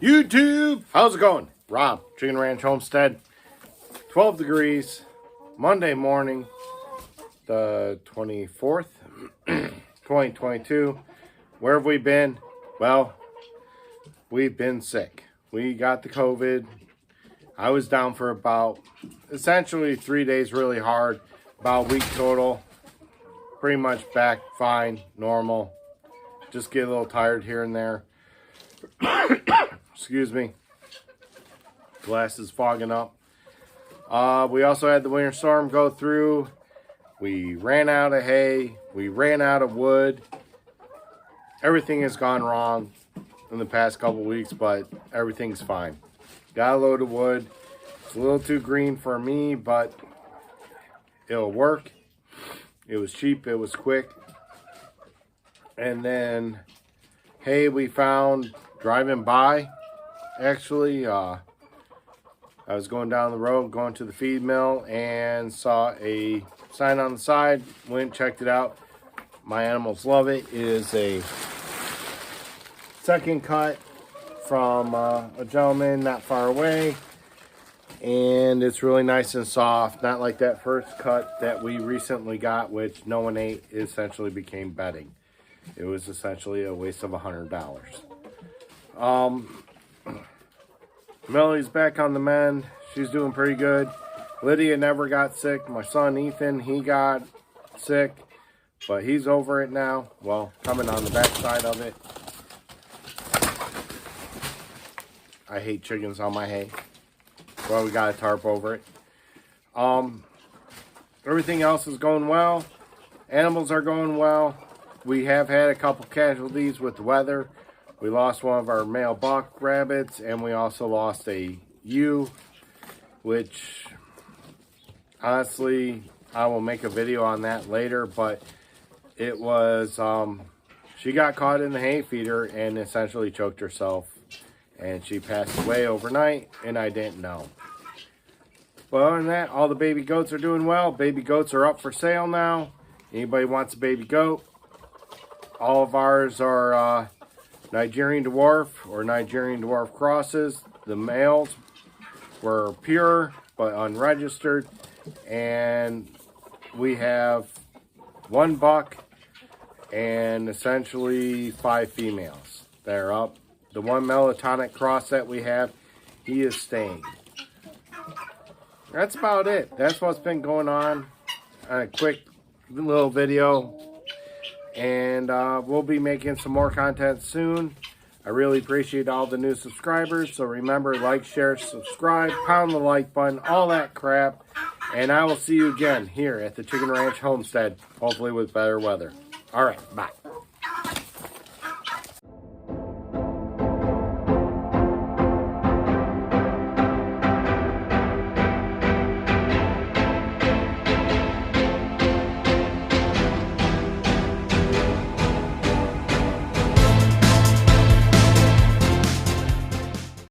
YouTube, how's it going? Rob, Chicken Ranch Homestead. 12 degrees, Monday morning, the 24th, 2022. Where have we been? Well, we've been sick. We got the COVID. I was down for about, essentially 3 days really hard, about a week total. Pretty much back fine, normal. Just get a little tired here and there. Excuse me. Glass is fogging up. We also had the winter storm go through. We ran out of hay. We ran out of wood. Everything has gone wrong in the past couple weeks, but everything's fine. Got a load of wood. It's a little too green for me, but it'll work. It was cheap. It was quick. And then hay we found driving by. Actually, I was going down the road, going to the feed mill, and saw a sign on the side. Went, checked it out. My animals love it. It is a second cut from a gentleman not far away. And it's really nice and soft. Not like that first cut that we recently got, which no one ate. It essentially became bedding. It was essentially a waste of $100. Melody's back on the mend. She's doing pretty good. Lydia never got sick. My son Ethan, he got sick, but he's over it now. Well, coming on the backside of it. I hate chickens on my hay. Well, we got a tarp over it. Everything else is going well. Animals are going well. We have had a couple casualties with the weather. We lost one of our male buck rabbits, and we also lost a ewe, which honestly, I will make a video on that later, but it was, she got caught in the hay feeder and essentially choked herself, and she passed away overnight, and I didn't know. But other than that, all the baby goats are doing well. Baby goats are up for sale now. Anybody wants a baby goat? All of ours are Nigerian dwarf or Nigerian dwarf crosses. The males were pure but unregistered, and we have one buck and essentially 5 females that are up. The one melatonin cross that we have, he is staying. That's about it. That's what's been going on. A quick little video. And we'll be making some more content soon. I really appreciate all the new subscribers. So remember, like, share, subscribe, pound the like button, all that crap. And I will see you again here at the Chicken Ranch Homestead, hopefully with better weather. All right, bye.